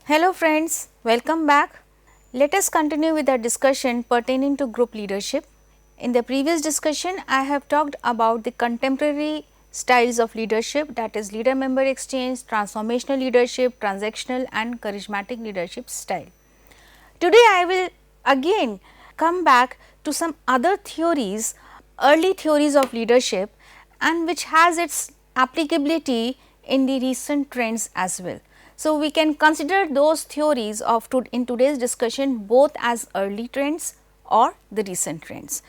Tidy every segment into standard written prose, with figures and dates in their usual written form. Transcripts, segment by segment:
Hello friends, welcome back. Let us continue with our discussion pertaining to group leadership. In the previous discussion, I have talked about the contemporary styles of leadership, that is leader member exchange, transformational leadership, transactional and charismatic leadership style. Today I will again come back to some other theories, early theories of leadership, and which has its applicability in the recent trends as well. So, we can consider those theories of in today's discussion both as early trends or the recent trends.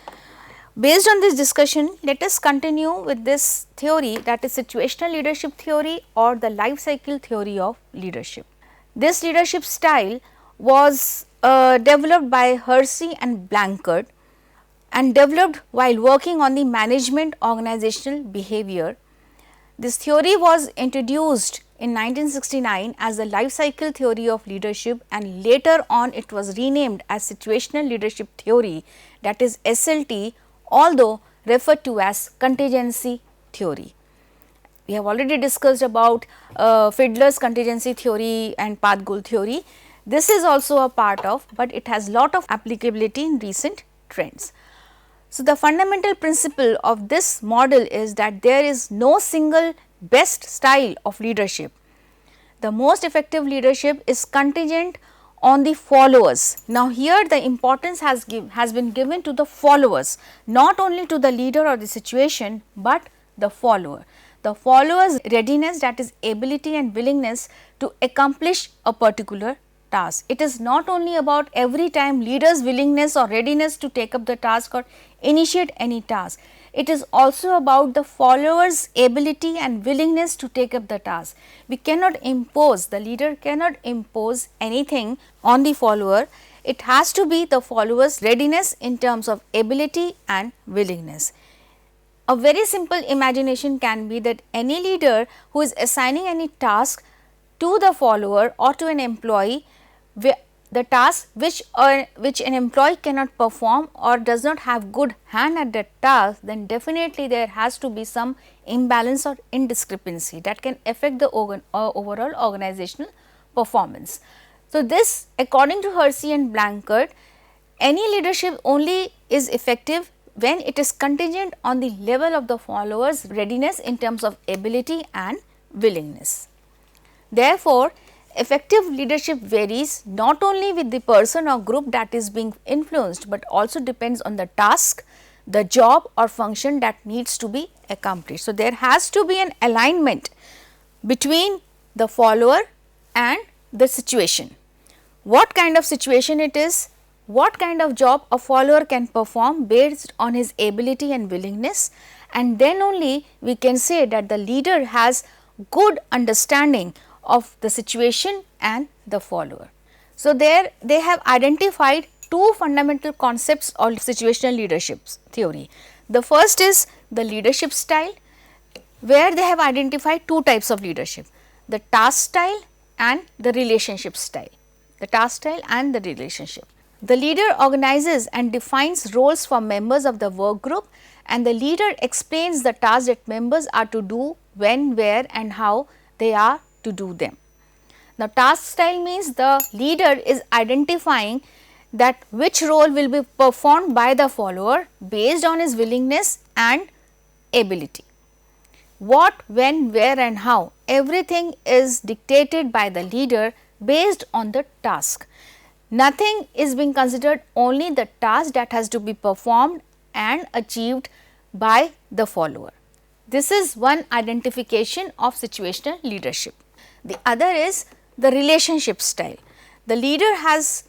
Based on this discussion, let us continue with this theory, that is situational leadership theory or the life cycle theory of leadership. This leadership style was developed by Hersey and Blanchard and developed while working on the management organizational behavior. This theory was introduced in 1969 as the life cycle theory of leadership, and later on it was renamed as situational leadership theory, that is SLT, although referred to as contingency theory. We have already discussed about Fiedler's contingency theory and path goal theory. This is also a part of, but it has lot of applicability in recent trends. So, the fundamental principle of this model is that there is no single best style of leadership. The most effective leadership is contingent on the followers. Now, here the importance has been given to the followers, not only to the leader or the situation, but the follower. The follower's readiness, that is ability and willingness to accomplish a particular task. It is not only about every time leader's willingness or readiness to take up the task or initiate any task. It is also about the follower's ability and willingness to take up the task. We cannot impose, the leader cannot impose anything on the follower. It has to be the follower's readiness in terms of ability and willingness. A very simple imagination can be that any leader who is assigning any task to the follower or to an employee, the task which an employee cannot perform or does not have good hand at that task, then definitely there has to be some imbalance or indiscrepancy that can affect the overall organizational performance. So, this according to Hersey and Blanchard, any leadership only is effective when it is contingent on the level of the follower's readiness in terms of ability and willingness. Therefore, effective leadership varies not only with the person or group that is being influenced, but also depends on the task, the job or function that needs to be accomplished. So, there has to be an alignment between the follower and the situation. What kind of situation it is, what kind of job a follower can perform based on his ability and willingness, and then only we can say that the leader has good understanding of the situation and the follower. So, there they have identified two fundamental concepts of situational leadership theory. The first is the leadership style, where they have identified two types of leadership, the task style and the relationship style. The task style and the relationship. The leader organizes and defines roles for members of the work group, and the leader explains the tasks that members are to do, when, where and how they are to do them. Now, task style means the leader is identifying that which role will be performed by the follower based on his willingness and ability. What, when, where and how, everything is dictated by the leader based on the task. Nothing is being considered, only the task that has to be performed and achieved by the follower. This is one identification of situational leadership. The other is the relationship style. The leader has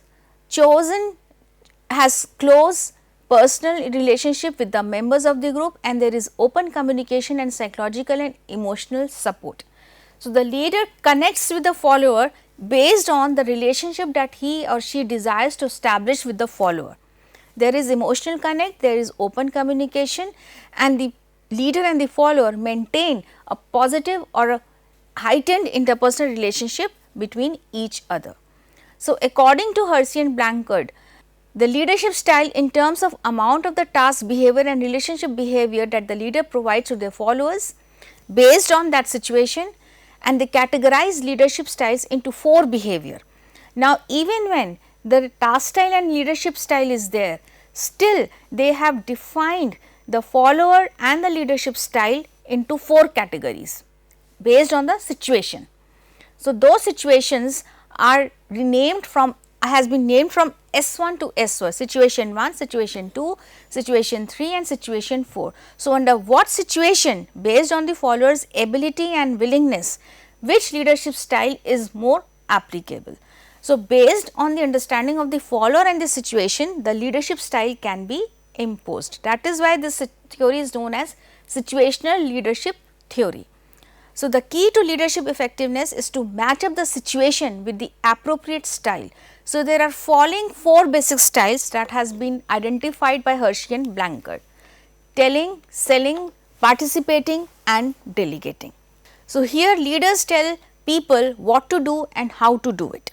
close personal relationship with the members of the group, and there is open communication and psychological and emotional support. So, the leader connects with the follower based on the relationship that he or she desires to establish with the follower. There is emotional connect, there is open communication, and the leader and the follower maintain a positive or a heightened interpersonal relationship between each other. So, according to Hersey and Blanchard, the leadership style in terms of amount of the task, behavior and relationship behavior that the leader provides to their followers based on that situation, and they categorize leadership styles into 4 behavior. Now, even when the task style and leadership style is there, still they have defined the follower and the leadership style into 4 categories based on the situation. So, those situations are renamed from, has been named from S1 to S4, situation 1, situation 2, situation 3 and situation 4. So, under what situation, based on the follower's ability and willingness, which leadership style is more applicable. So, based on the understanding of the follower and the situation, the leadership style can be imposed. That is why this theory is known as situational leadership theory. So, the key to leadership effectiveness is to match up the situation with the appropriate style. So, there are following 4 basic styles that has been identified by Hershey and Blanchard: telling, selling, participating and delegating. So, here leaders tell people what to do and how to do it.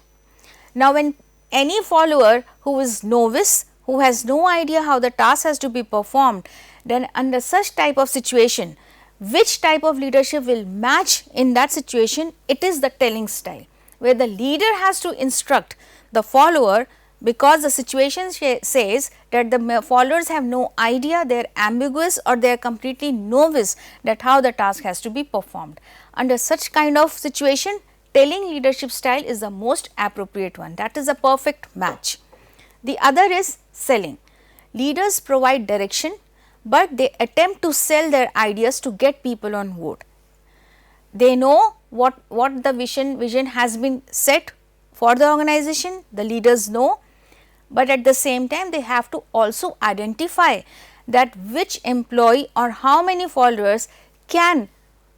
Now, when any follower who is novice, who has no idea how the task has to be performed, then under such type of situation, which type of leadership will match in that situation? It is the telling style, where the leader has to instruct the follower, because the situation says that the followers have no idea, they are ambiguous or they are completely novice that how the task has to be performed. Under such kind of situation, telling leadership style is the most appropriate one, that is a perfect match. The other is selling. Leaders provide direction, but they attempt to sell their ideas to get people on board. They know what the vision has been set for the organization, the leaders know, but at the same time they have to also identify that which employee or how many followers can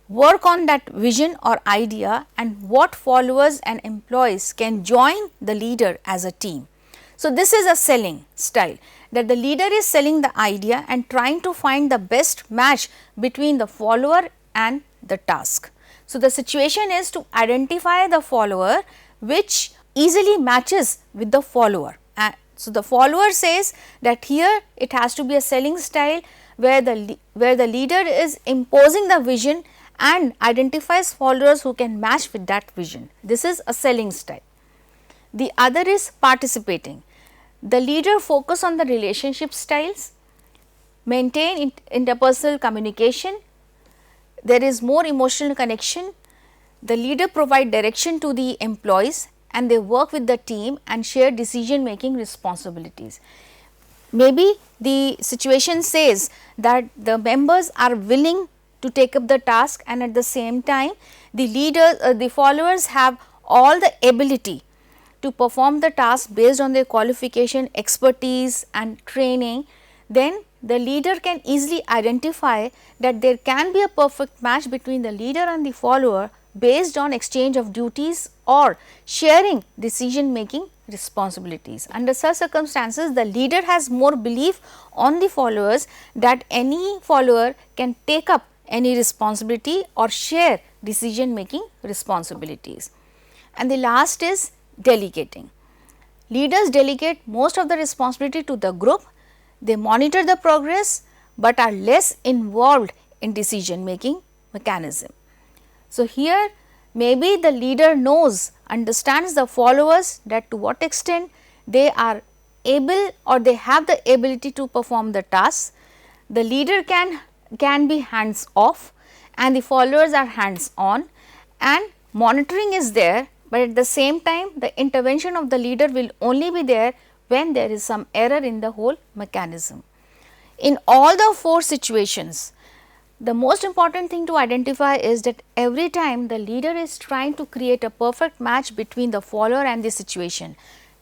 work on that vision or idea, and what followers and employees can join the leader as a team. So, this is a selling style, that the leader is selling the idea and trying to find the best match between the follower and the task. So, the situation is to identify the follower which easily matches with the follower. So, the follower says that here it has to be a selling style where the leader is imposing the vision and identifies followers who can match with that vision. This is a selling style. The other is participating. The leader focus on the relationship styles, maintain interpersonal communication, there is more emotional connection, the leader provide direction to the employees and they work with the team and share decision making responsibilities. Maybe the situation says that the members are willing to take up the task, and at the same time the followers have all the ability to perform the task based on their qualification, expertise and training. Then the leader can easily identify that there can be a perfect match between the leader and the follower based on exchange of duties or sharing decision making responsibilities. Under such circumstances, the leader has more belief on the followers that any follower can take up any responsibility or share decision making responsibilities. And the last is delegating. Leaders delegate most of the responsibility to the group, they monitor the progress, but are less involved in decision making mechanism. So, here maybe the leader knows, understands the followers that to what extent they are able or they have the ability to perform the task. The leader can be hands off and the followers are hands on, and monitoring is there, but at the same time the intervention of the leader will only be there when there is some error in the whole mechanism. In all the 4 situations, the most important thing to identify is that every time the leader is trying to create a perfect match between the follower and the situation.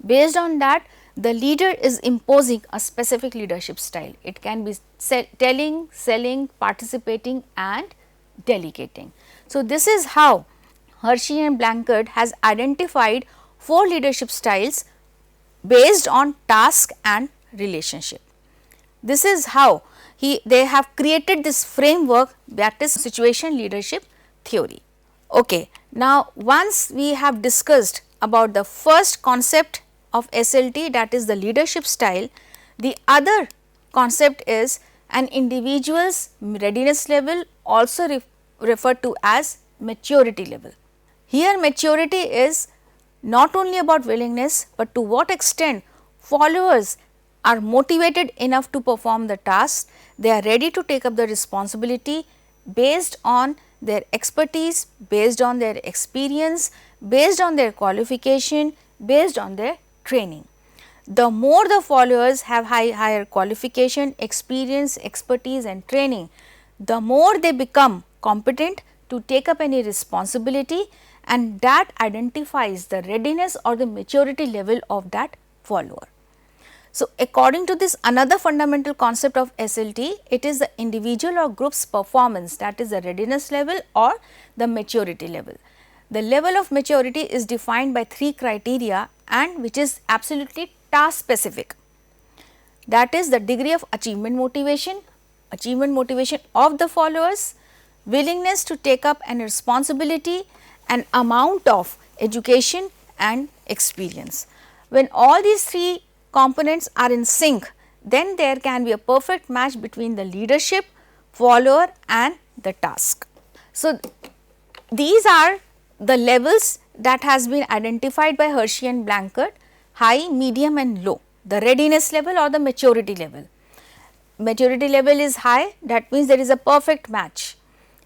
Based on that, the leader is imposing a specific leadership style. It can be telling, selling, participating and delegating. So, this is how Hershey and Blanchard has identified 4 leadership styles based on task and relationship. This is how they have created this framework, that is situation leadership theory. Okay. Now, once we have discussed about the first concept of SLT, that is the leadership style, the other concept is an individual's readiness level, also referred to as maturity level. Here maturity is not only about willingness, but to what extent followers are motivated enough to perform the task, they are ready to take up the responsibility based on their expertise, based on their experience, based on their qualification, based on their training. The more the followers have higher qualification, experience, expertise and training, the more they become competent to take up any responsibility, and that identifies the readiness or the maturity level of that follower. So, according to this another fundamental concept of SLT, it is the individual or group's performance, that is the readiness level or the maturity level. The level of maturity is defined by 3 criteria and which is absolutely task specific. That is the degree of achievement motivation of the followers, willingness to take up an responsibility, and amount of education and experience. When all these 3 components are in sync, then there can be a perfect match between the leadership, follower and the task. So, these are the levels that has been identified by Hershey and Blanchard: high, medium and low, the readiness level or the maturity level. Maturity level is high, that means there is a perfect match.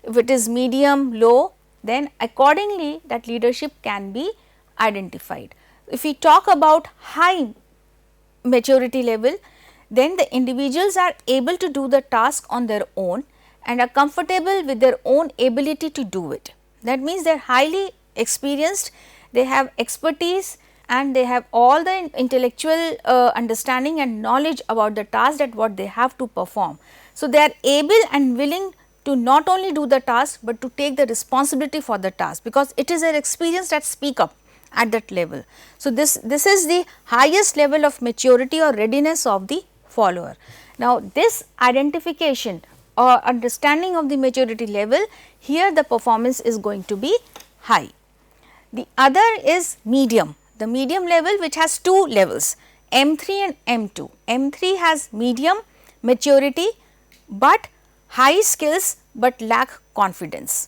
If it is medium, low, then accordingly that leadership can be identified. If we talk about high maturity level, then the individuals are able to do the task on their own and are comfortable with their own ability to do it. That means they are highly experienced, they have expertise and they have all the intellectual understanding and knowledge about the task that what they have to perform. So, they are able and willing to not only do the task, but to take the responsibility for the task, because it is their experience that speak up at that level. So, this is the highest level of maturity or readiness of the follower. Now, this identification or understanding of the maturity level, here the performance is going to be high. The other is medium, the medium level which has 2 levels, M3 and M2. M3 has medium maturity, but high skills but lack confidence.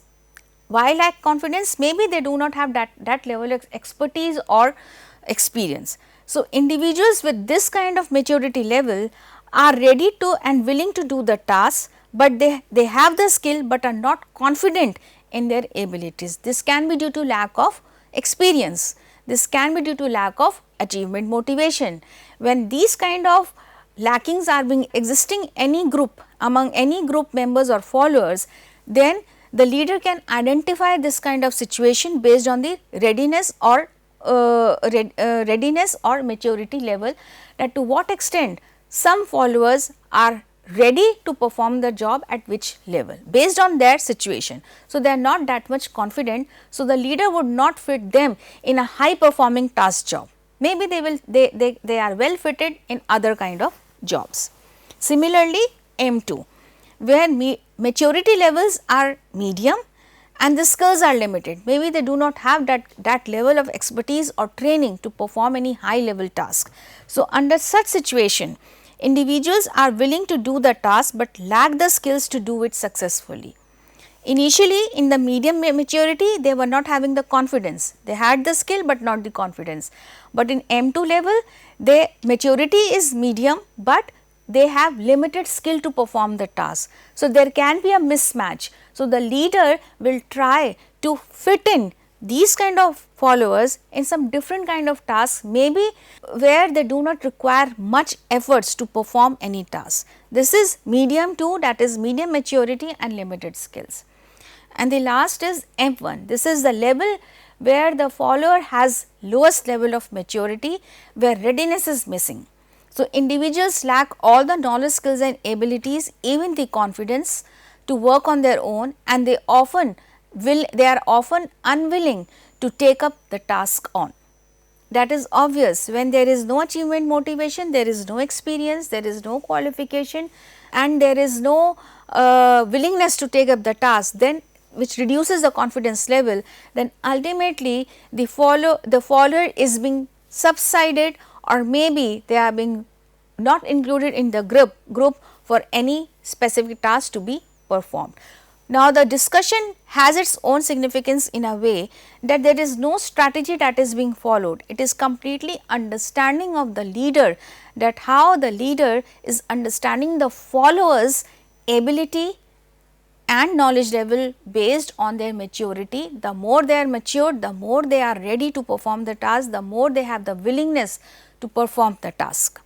Why lack confidence? Maybe they do not have that level of expertise or experience. So, individuals with this kind of maturity level are ready to and willing to do the task, but they have the skill but are not confident in their abilities. This can be due to lack of experience, this can be due to lack of achievement motivation. When these kind of lackings are being existing any group, among any group members or followers, then the leader can identify this kind of situation based on the readiness or maturity level, that to what extent some followers are ready to perform the job at which level based on their situation. So, they are not that much confident. So, the leader would not fit them in a high performing task job. Maybe they are well fitted in other kind of jobs. Similarly, M2, where maturity levels are medium and the skills are limited. Maybe they do not have that level of expertise or training to perform any high level task. So, under such situation, individuals are willing to do the task, but lack the skills to do it successfully. Initially in the medium maturity, they were not having the confidence, they had the skill but not the confidence. But in M2 level, their maturity is medium, but they have limited skill to perform the task. So, there can be a mismatch. So, the leader will try to fit in these kind of followers in some different kind of tasks, maybe where they do not require much efforts to perform any task. This is medium 2, that is medium maturity and limited skills. And the last is M1, this is the level where the follower has lowest level of maturity, where readiness is missing. So, individuals lack all the knowledge, skills and abilities, even the confidence to work on their own, and they are often unwilling to take up the task on. That is obvious. When there is no achievement motivation, there is no experience, there is no qualification and there is no willingness to take up the task, then which reduces the confidence level, then ultimately the follower is being subsided, or maybe they are being not included in the group for any specific task to be performed. Now, the discussion has its own significance in a way that there is no strategy that is being followed. It is completely understanding of the leader, that how the leader is understanding the followers' ability and knowledge level based on their maturity. The more they are matured, the more they are ready to perform the task, the more they have the willingness to perform the task.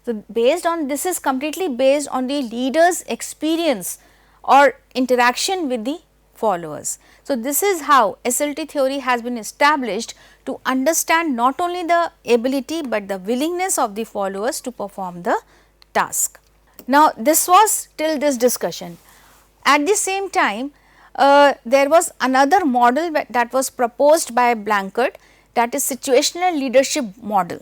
So, based on this is completely based on the leader's experience or interaction with the followers. So, this is how SLT theory has been established to understand not only the ability, but the willingness of the followers to perform the task. Now, this was till this discussion. At the same time, there was another model that was proposed by Blanchard, that is situational leadership model.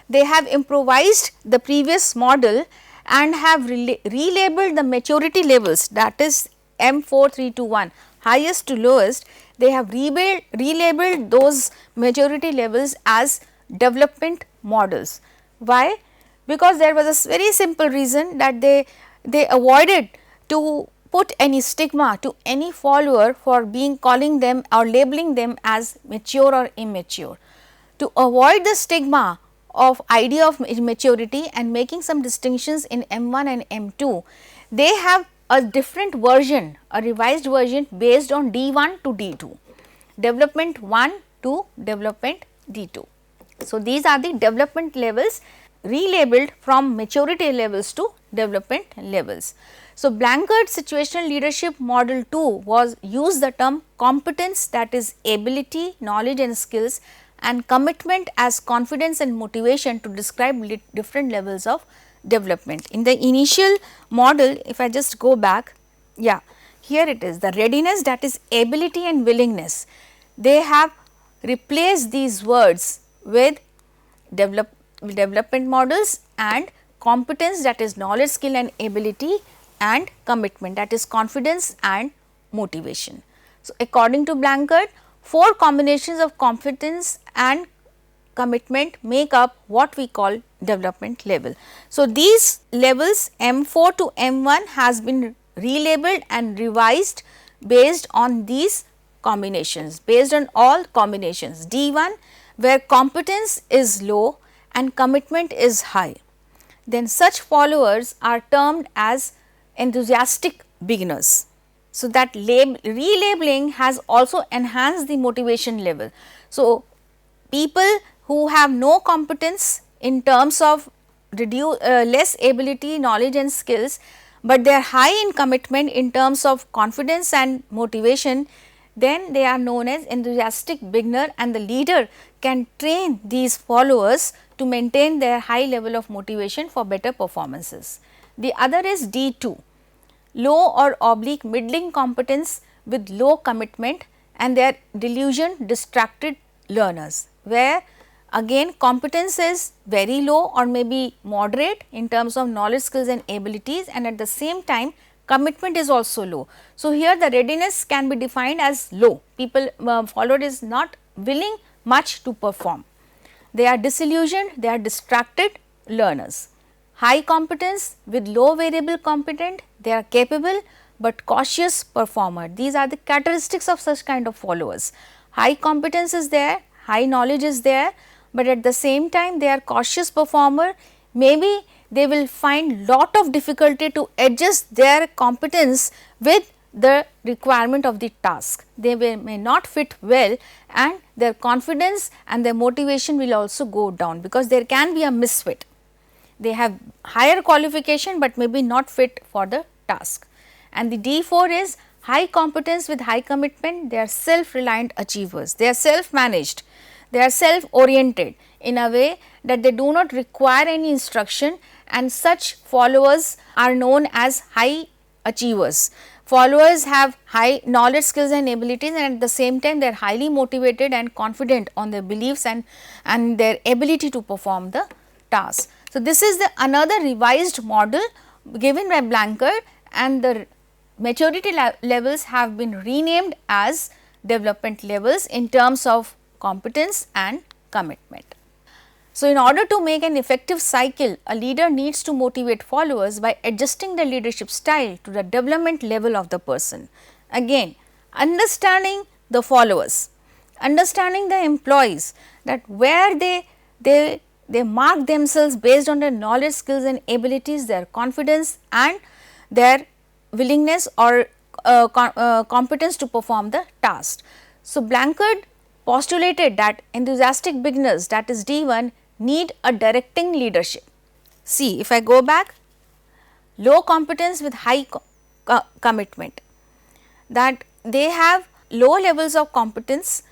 They have improvised the previous model and have relabeled the maturity levels, that is M4, 3, 2, 1, highest to lowest. They have relabeled those maturity levels as development models. Why? Because there was a very simple reason, that they avoided to put any stigma to any follower for calling them or labeling them as mature or immature. To avoid the stigma of idea of maturity and making some distinctions in M1 and M2, they have a different version, a revised version based on D1 to D2, development 1 to development D2. So, these are the development levels relabeled from maturity levels to development levels. So, Blanchard's situational leadership model 2 was use the term competence, that is ability, knowledge and skills, and commitment as confidence and motivation to describe different levels of development. In the initial model, if I just go back, here it is, the readiness, that is ability and willingness. They have replaced these words with development models, and competence, that is knowledge, skill and ability, and commitment, that is confidence and motivation. So, according to Blanchard, 4 combinations of competence and commitment make up what we call development level. So, these levels M4 to M1 has been relabeled and revised based on these combinations, based on all combinations. D1 where competence is low and commitment is high, then such followers are termed as enthusiastic beginners. So, that relabeling has also enhanced the motivation level. So, people who have no competence in terms of less ability, knowledge and skills, but they are high in commitment in terms of confidence and motivation, then they are known as enthusiastic beginner, and the leader can train these followers to maintain their high level of motivation for better performances. The other is D2, low or oblique middling competence with low commitment, and they are delusion distracted learners, where again competence is very low or maybe moderate in terms of knowledge, skills and abilities, and at the same time commitment is also low. So, here the readiness can be defined as low, people followed is not willing much to perform, they are disillusioned, they are distracted learners. High competence with low variable competent, they are capable but cautious performer. These are the characteristics of such kind of followers. High competence is there, high knowledge is there, but at the same time they are cautious performer. Maybe they will find lot of difficulty to adjust their competence with the requirement of the task. They may not fit well, and their confidence and their motivation will also go down, because there can be a misfit. They have higher qualification, but maybe not fit for the task. And the D4 is high competence with high commitment, they are self-reliant achievers, they are self-managed, they are self-oriented in a way that they do not require any instruction, and such followers are known as high achievers. Followers have high knowledge, skills and abilities, and at the same time they are highly motivated and confident on their beliefs and their ability to perform the task. So, this is the another revised model given by Blanchard, and the maturity levels have been renamed as development levels in terms of competence and commitment. So, in order to make an effective cycle, a leader needs to motivate followers by adjusting the leadership style to the development level of the person. Again, understanding the followers, understanding the employees, that where they mark themselves based on their knowledge, skills and abilities, their confidence and their willingness or competence to perform the task. So, Blanchard postulated that enthusiastic beginners, that is D1, need a directing leadership. See, if I go back, low competence with high commitment, that they have low levels of competence,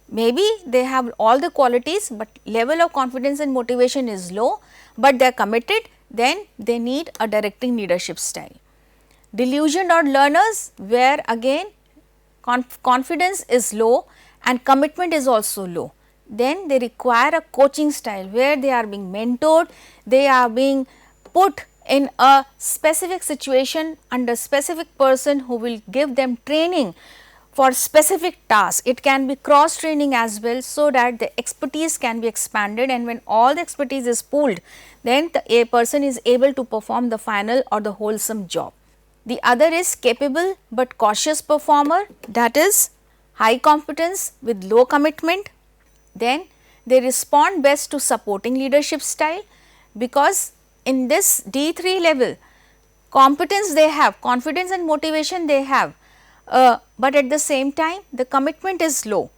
maybe they have all the qualities, but level of confidence and motivation is low, but they are committed, then they need a directing leadership style. Delusioned or learners, where again confidence is low and commitment is also low, then they require a coaching style where they are being mentored, they are being put in a specific situation under specific person who will give them training for specific tasks. It can be cross training as well, so that the expertise can be expanded, and when all the expertise is pooled, then a person is able to perform the final or the wholesome job. The other is capable but cautious performer, that is high competence with low commitment. Then they respond best to supporting leadership style, because in this D3 level competence they have, confidence and motivation they have, but at the same time the commitment is low.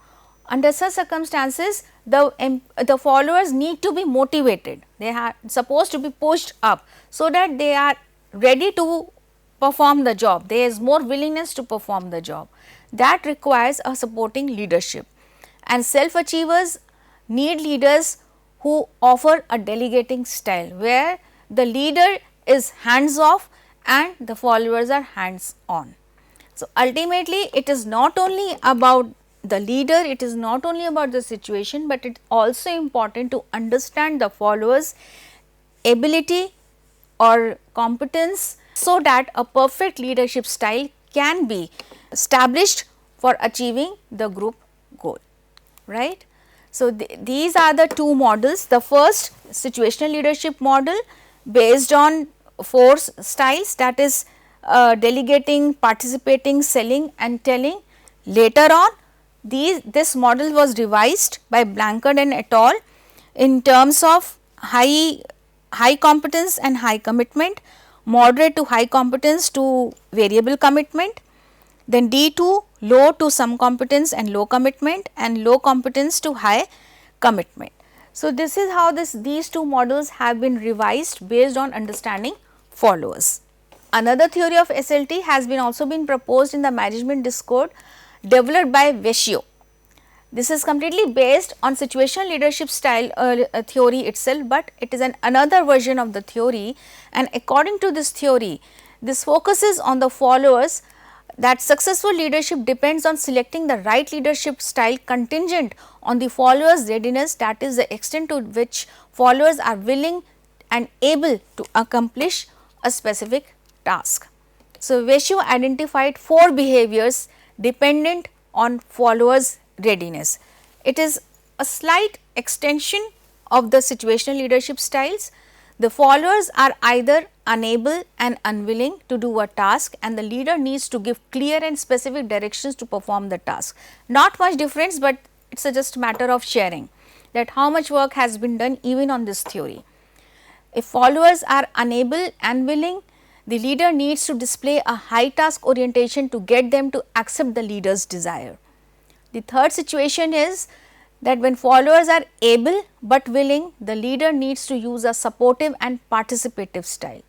Under such circumstances, the followers need to be motivated, they are supposed to be pushed up, so that they are ready to perform the job, there is more willingness to perform the job. That requires a supporting leadership, and self achievers need leaders who offer a delegating style, where the leader is hands off and the followers are hands on. So, ultimately it is not only about the leader, it is not only about the situation, but it is also important to understand the followers' ability or competence, so that a perfect leadership style can be established for achieving the group goal, right. So, these are the two models. The first, situational leadership model based on 4 styles, that is delegating, participating, selling and telling. Later on, this model was revised by Blanchard and et al. In terms of high competence and high commitment, moderate to high competence to variable commitment, then D2 low to some competence and low commitment, and low competence to high commitment. So, this is how these two models have been revised based on understanding followers. Another theory of SLT has been also been proposed in the management discord developed by VII. This is completely based on situational leadership style theory itself, but it is another version of the theory, and according to this theory, this focuses on the followers, that successful leadership depends on selecting the right leadership style contingent on the followers' readiness, that is the extent to which followers are willing and able to accomplish a specific task. So, VII identified 4 behaviors dependent on followers' readiness. It is a slight extension of the situational leadership styles. The followers are either unable and unwilling to do a task, and the leader needs to give clear and specific directions to perform the task. Not much difference, but it is just a matter of sharing that how much work has been done even on this theory. If followers are unable and willing, the leader needs to display a high task orientation to get them to accept the leader's desire. The third situation is that when followers are able but willing, the leader needs to use a supportive and participative style.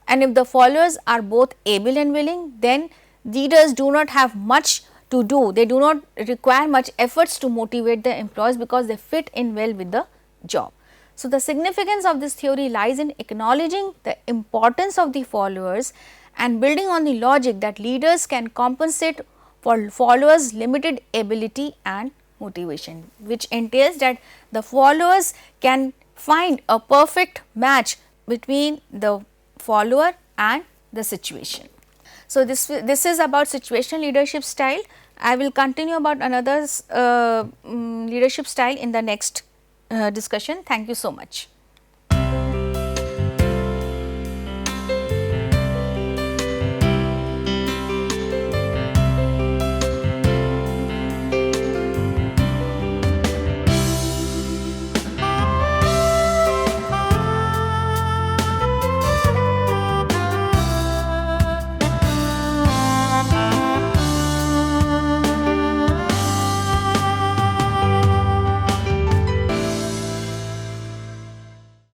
And if the followers are both able and willing, then leaders do not have much to do, they do not require much efforts to motivate the employees, because they fit in well with the job. So, the significance of this theory lies in acknowledging the importance of the followers and building on the logic that leaders can compensate for followers' limited ability and motivation, which entails that the followers can find a perfect match between the follower and the situation. So, this is about situational leadership style. I will continue about another leadership style in the next discussion. Thank you so much.